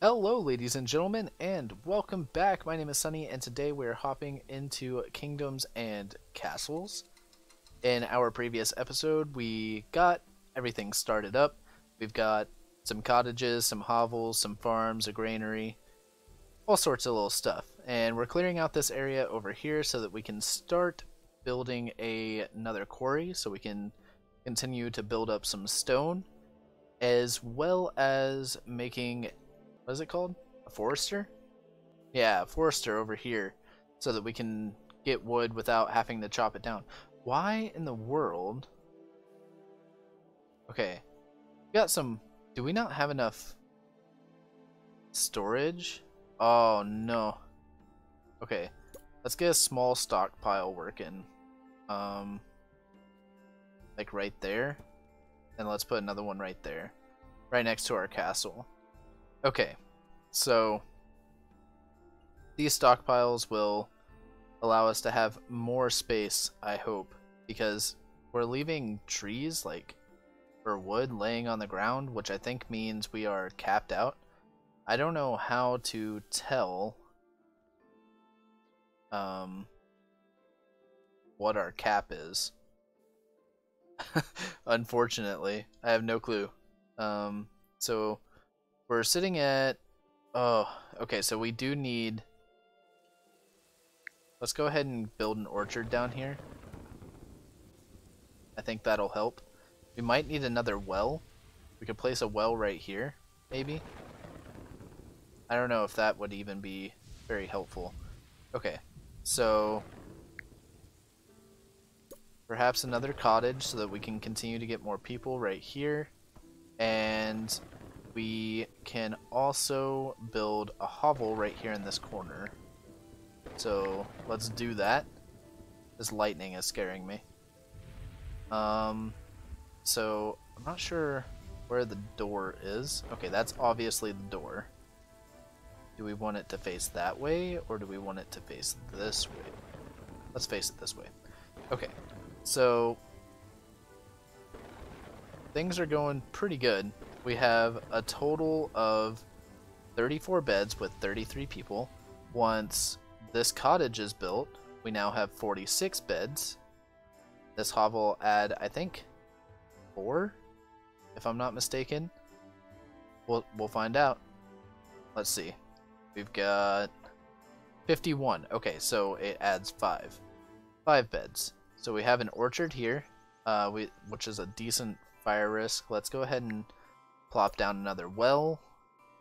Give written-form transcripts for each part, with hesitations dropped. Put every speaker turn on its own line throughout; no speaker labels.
Hello, ladies and gentlemen, and welcome back. My name is Sunny, and today we're hopping into Kingdoms and Castles. In our previous episode, we got everything started up. We've got some cottages, some hovels, some farms, a granary, all sorts of little stuff. And we're clearing out this area over here so that we can start building another quarry so we can continue to build up some stone, as well as making, what is it called? A forester? Yeah, a forester over here so that we can get wood without having to chop it down. Why in the world? Okay, we got some. Do we not have enough storage? Oh no. Okay, let's get a small stockpile working. Like right there. And let's put another one right there. Right next to our castle. Okay, so these stockpiles will allow us to have more space, I hope, because we're leaving trees, like, or wood laying on the ground, which I think means we are capped out. I don't know how to tell what our cap is. Unfortunately, I have no clue. So we're sitting at, oh, okay, so we do need, let's go ahead and build an orchard down here. I think that'll help. We might need another well. We could place a well right here, maybe. I don't know if that would even be very helpful. Okay, so perhaps another cottage so that we can continue to get more people right here. And we can also build a hovel right here in this corner. So let's do that. This lightning is scaring me. So I'm not sure where the door is. Okay, that's obviously the door. Do we want it to face that way, or do we want it to face this way? Let's face it this way. Okay, so things are going pretty good. We have a total of 34 beds with 33 people. Once this cottage is built, we now have 46 beds. This hovel will add, I think, 4, if I'm not mistaken. We'll find out. Let's see. We've got 51. Okay, so it adds 5 beds. So we have an orchard here, which is a decent fire risk. Let's go ahead and plop down another well.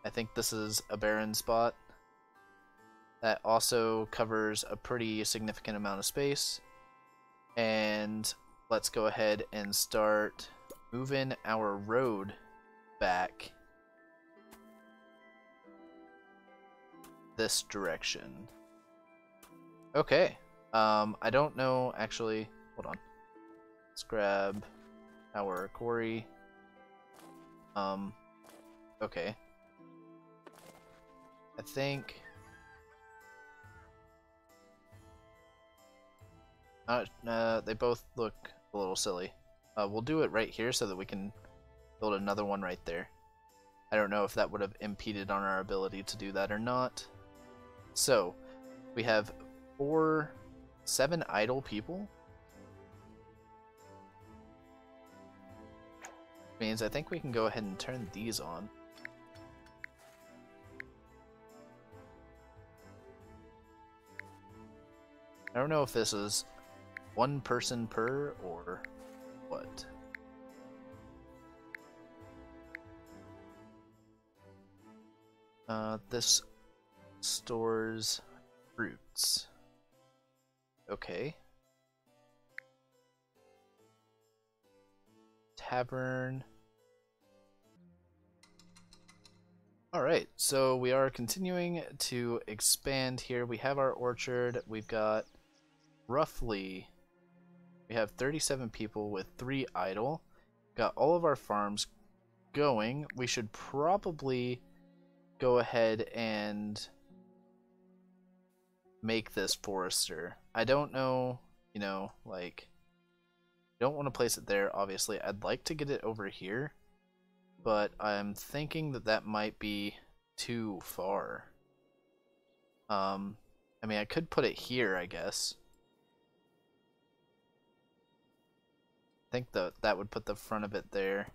I think this is a barren spot. That also covers a pretty significant amount of space. And let's go ahead and start moving our road back this direction. Okay. I don't know, actually. Hold on. Let's grab our quarry. Okay. I think they both look a little silly. We'll do it right here so that we can build another one right there. I don't know if that would have impeded on our ability to do that or not. So we have 7 idle people. Means I think we can go ahead and turn these on. I don't know if this is 1 person per or what. This stores fruits. Okay. Tavern. Alright, so we are continuing to expand here. We have our orchard. We've got roughly, we have 37 people with 3 idle. Got all of our farms going. We should probably go ahead and make this forester. I don't know, you know, like, don't want to place it there, obviously. I'd like to get it over here, but I'm thinking that that might be too far. I mean, I could put it here, I guess. I think that would put the front of it there.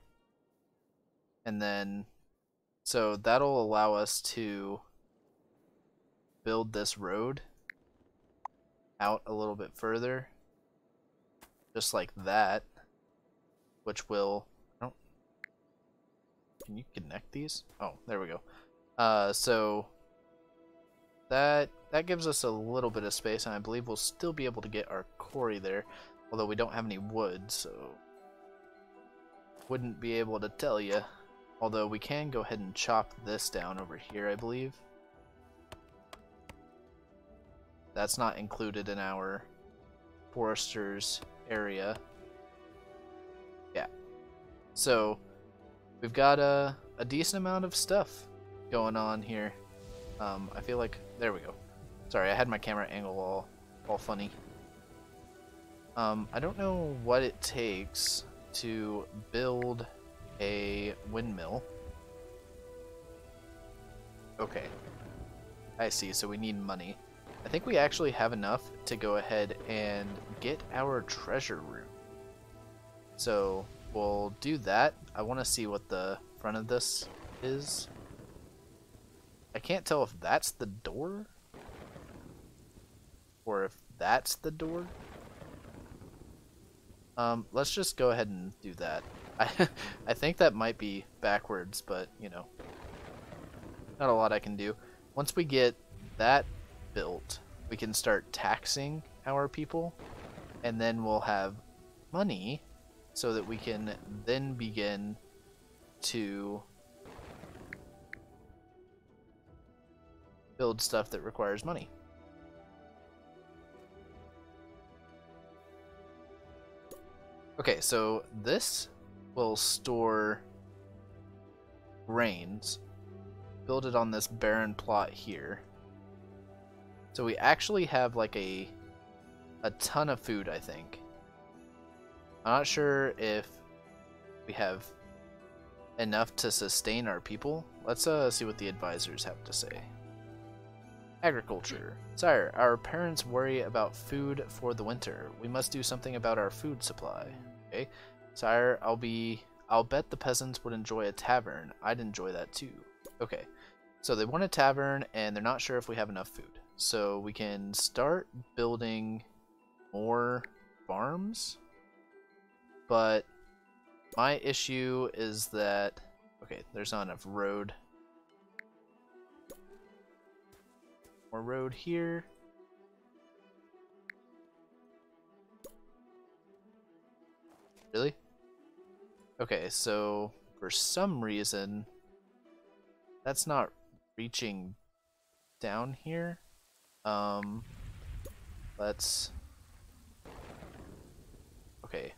And then, so that'll allow us to build this road out a little bit further. Just like that. Which will, oh, can you connect these? Oh, there we go. So that gives us a little bit of space, and I believe we'll still be able to get our quarry there, although we don't have any wood, so wouldn't be able to tell you. Although we can go ahead and chop this down over here, I believe. That's not included in our forester's area. Yeah. So we've got a decent amount of stuff going on here. I feel like, there we go. Sorry, I had my camera angle all funny. I don't know what it takes to build a windmill. Okay, I see, so we need money. I think we actually have enough to go ahead and get our treasure room. So we'll do that. I want to see what the front of this is. I can't tell if that's the door or if that's the door. Let's just go ahead and do that. I think that might be backwards, but you know, not a lot I can do. Once we get that built, we can start taxing our people, and then we'll have money so that we can then begin to build stuff that requires money. Okay, so this will store grains. Build it on this barren plot here. So we actually have like a ton of food, I think. I'm not sure if we have enough to sustain our people. Let's see what the advisors have to say. Agriculture. Sire, our parents worry about food for the winter. We must do something about our food supply. Okay. Sire, I'll bet the peasants would enjoy a tavern. I'd enjoy that too. Okay. So they want a tavern and they're not sure if we have enough food. So we can start building more farms. But my issue is that, okay, there's not enough road. More road here. Really? Okay, so for some reason that's not reaching down here. Let's, okay,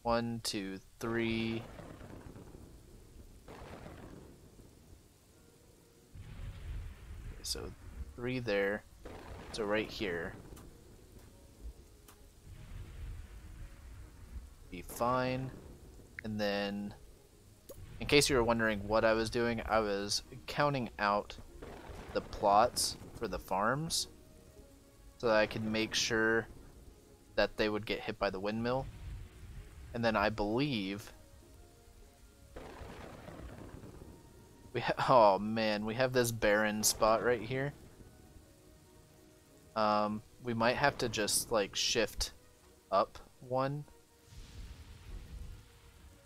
1, 2, 3. Okay, so 3 there. So right here. Be fine. And then, in case you were wondering what I was doing, I was counting out the plots for the farms so that I could make sure that they would get hit by the windmill. And then I believe oh man, we have this barren spot right here. We might have to just like shift up 1.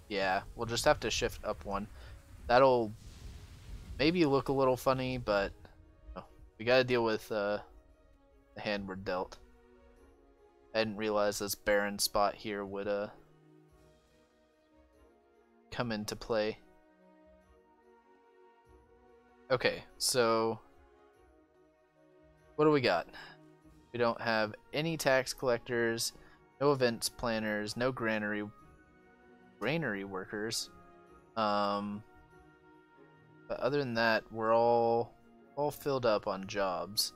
Yeah, we'll just have to shift up 1. That'll maybe look a little funny, but oh, we gotta deal with the hand we're dealt. I didn't realize this barren spot here would come into play. Okay, so what do we got? We don't have any tax collectors, no events planners, no granary workers. But other than that, we're all filled up on jobs.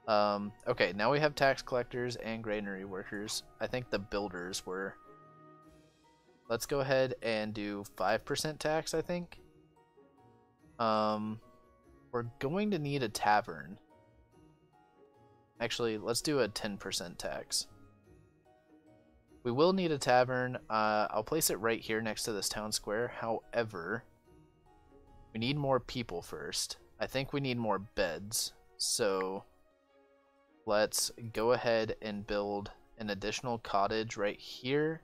Okay, now we have tax collectors and granary workers. I think the builders were. Let's go ahead and do 5% tax, I think. we're going to need a tavern. Actually, let's do a 10% tax. We will need a tavern. I'll place it right here next to this town square. However, we need more people first. I think we need more beds. So let's go ahead and build an additional cottage right here.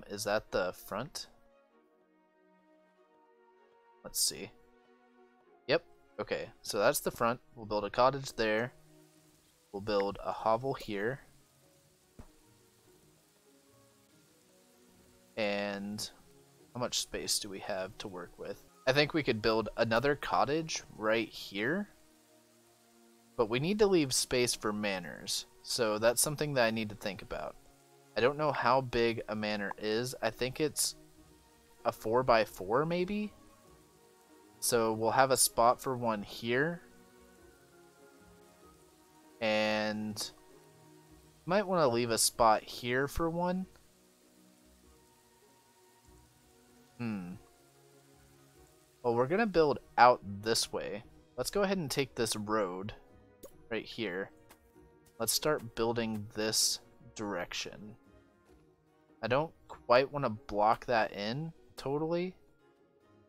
Is that the front? Let's see. Yep. Okay, so that's the front. We'll build a cottage there. We'll build a hovel here. And how much space do we have to work with? I think we could build another cottage right here. But we need to leave space for manors. So that's something that I need to think about. I don't know how big a manor is. I think it's a 4x4 maybe? So we'll have a spot for one here. And might want to leave a spot here for one. Well, we're going to build out this way. Let's go ahead and take this road right here. Let's start building this direction. I don't quite want to block that in totally.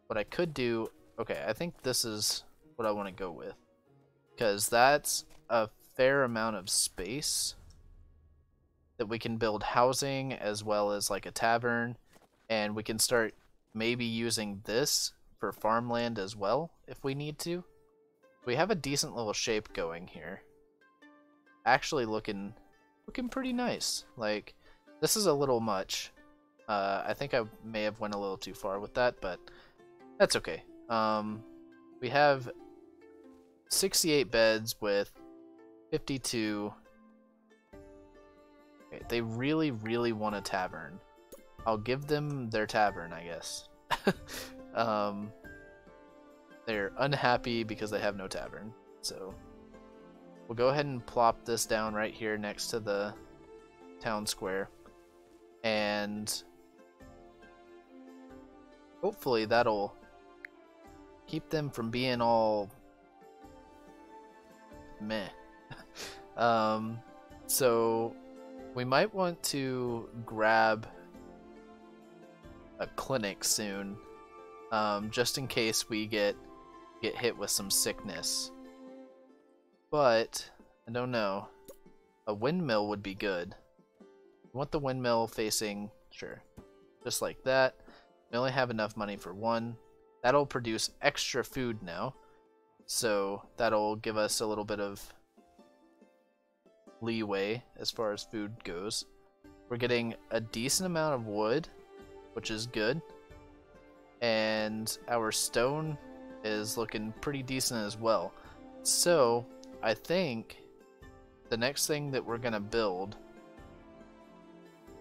What I could do... Okay, I think this is what I want to go with. Because that's a fair amount of space that we can build housing as well as like a tavern. And we can start maybe using this for farmland as well if we need to. We have a decent little shape going here. Actually looking pretty nice. Like, this is a little much. I think I may have went a little too far with that, but that's okay. We have 68 beds with 52. Okay, they really, really want a tavern. I'll give them their tavern, I guess. They're unhappy because they have no tavern. So we'll go ahead and plop this down right here next to the town square. And hopefully that'll keep them from being all meh. So we might want to grab a clinic soon, just in case we get hit with some sickness. But I don't know. A windmill would be good. I want the windmill facing, sure, just like that. We only have enough money for one. That'll produce extra food now, so that'll give us a little bit of leeway as far as food goes. We're getting a decent amount of wood, which is good, and our stone is looking pretty decent as well. So I think the next thing that we're gonna build,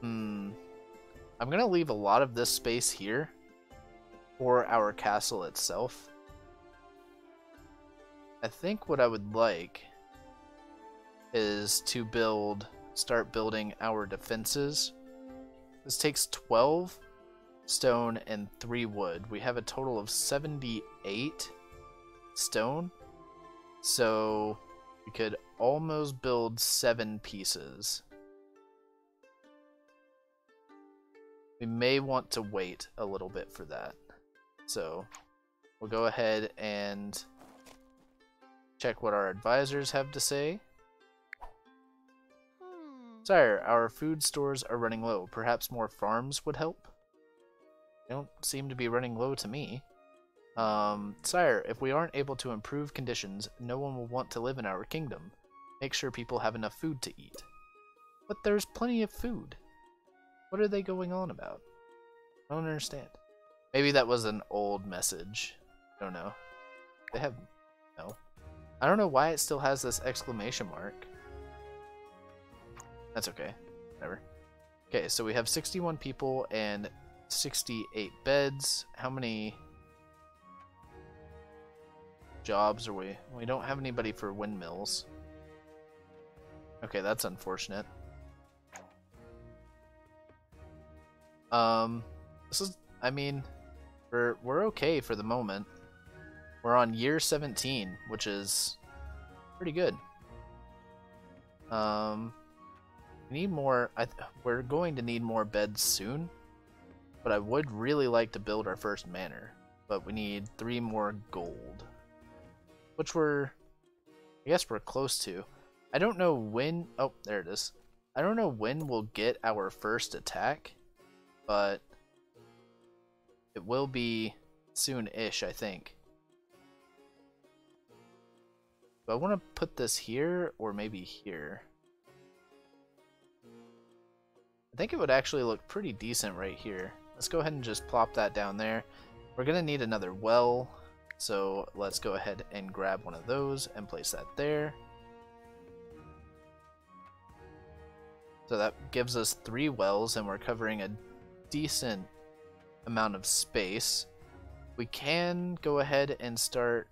I'm gonna leave a lot of this space here for our castle itself. I think what I would like is to start building our defenses. This takes 12 stone and 3 wood. We have a total of 78 stone, so we could almost build 7 pieces. We may want to wait a little bit for that, so we'll go ahead and check what our advisors have to say. Sire, our food stores are running low. Perhaps more farms would help? They don't seem to be running low to me. Sire, if we aren't able to improve conditions, no one will want to live in our kingdom. Make sure people have enough food to eat. But there's plenty of food. What are they going on about? I don't understand. Maybe that was an old message. I don't know. They have... no. I don't know why it still has this exclamation mark. That's okay. Whatever. Okay, so we have 61 people and 68 beds. How many jobs are we? We don't have anybody for windmills. Okay, that's unfortunate. This is, I mean, we're okay for the moment. We're on year 17, which is pretty good. We need more. We're going to need more beds soon, but I would really like to build our first manor. But we need 3 more gold, which I guess we're close to. I don't know when. Oh, there it is. I don't know when we'll get our first attack, but it will be soon-ish, I think. Do I want to put this here or maybe here? I think it would actually look pretty decent right here. Let's go ahead and just plop that down there. We're going to need another well, so let's go ahead and grab one of those and place that there. So that gives us 3 wells, and we're covering a decent amount of space. We can go ahead and start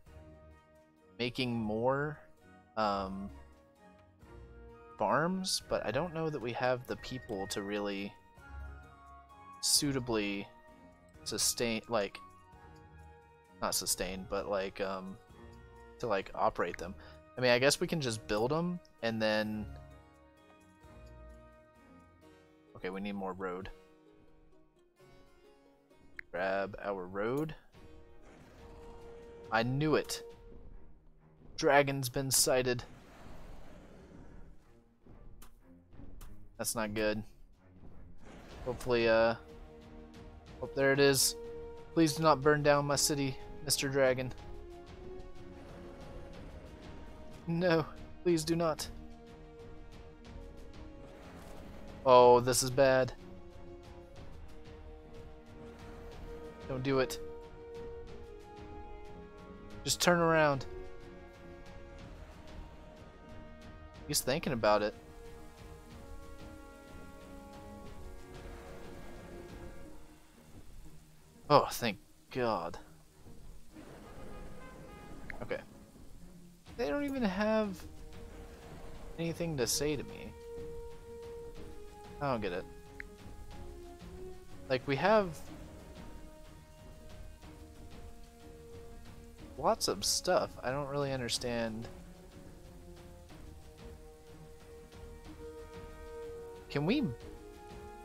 making more farms, but I don't know that we have the people to really suitably sustain, like, not sustain, but like to like operate them. I mean, I guess we can just build them and then okay, we need more road. Grab our road. I knew it. Dragon's been sighted. That's not good. Hopefully, oh, there it is. Please do not burn down my city, Mr. Dragon. No, please do not. Oh, this is bad. Don't do it. Just turn around. He's thinking about it. Oh, thank God. Okay. They don't even have anything to say to me. I don't get it. Like, we have lots of stuff. I don't really understand. Can we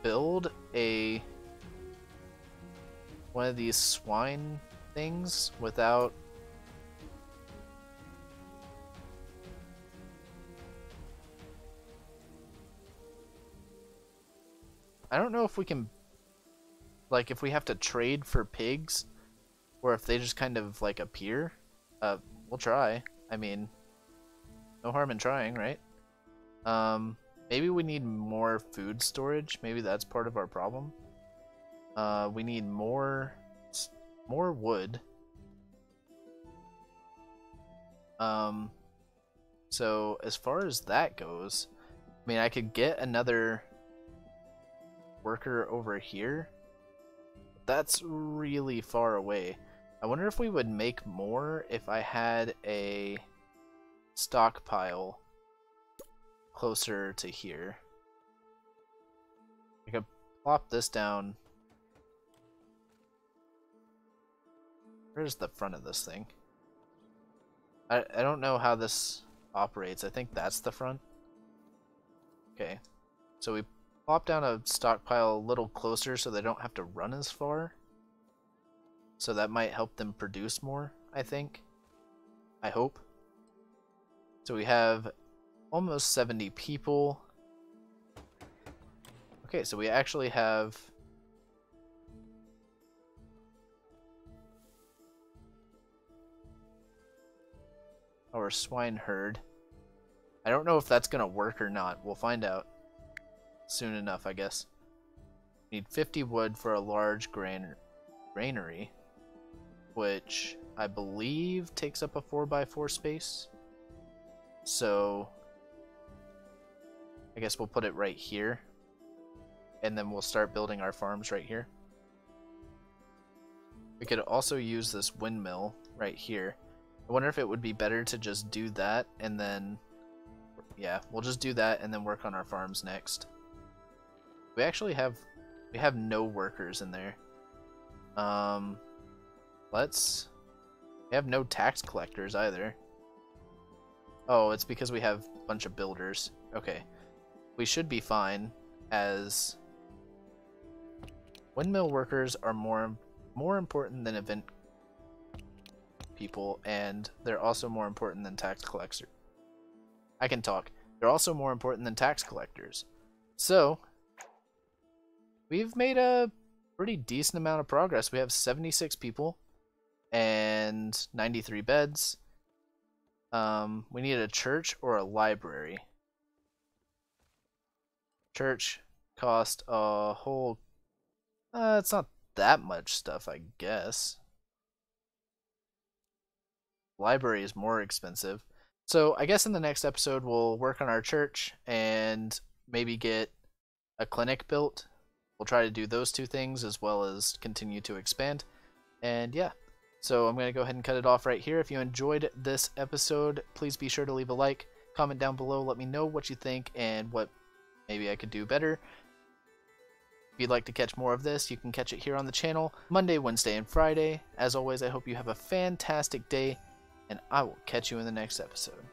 build one of these swine things without I don't know if we can, like, if we have to trade for pigs or if they just kind of like appear. We'll try. I mean, no harm in trying, right? Maybe we need more food storage. Maybe that's part of our problem. We need more wood. So as far as that goes, I mean, I could get another worker over here. That's really far away. I wonder if we would make more if I had a stockpile closer to here. I could plop this down. Where's the front of this thing? I don't know how this operates. I think that's the front. Okay. So we plop down a stockpile a little closer so they don't have to run as far. So that might help them produce more, I think. I hope. So we have almost 70 people. Okay, so we actually have our swine herd. I don't know if that's gonna work or not. We'll find out soon enough, I guess. We need 50 wood for a large granary, which I believe takes up a 4x4 space. So I guess we'll put it right here, and then we'll start building our farms right here. We could also use this windmill right here. I wonder if it would be better to just do that and then, yeah, we'll just do that and then work on our farms next. We actually have no workers in there. Let's We have no tax collectors either. Oh, it's because we have a bunch of builders. Okay. We should be fine, as windmill workers are more important than event people, and they're also more important than tax collectors. I can talk. They're also more important than tax collectors. So, we've made a pretty decent amount of progress. We have 76 people and 93 beds. We need a church or a library. Church cost a whole... it's not that much stuff, I guess. Library is more expensive. So I guess in the next episode we'll work on our church and maybe get a clinic built. We'll try to do those two things as well as continue to expand. And yeah, so I'm going to go ahead and cut it off right here. If you enjoyed this episode, please be sure to leave a like, comment down below, let me know what you think and what maybe I could do better. If you'd like to catch more of this, you can catch it here on the channel Monday, Wednesday, and Friday. As always, I hope you have a fantastic day, and I will catch you in the next episode.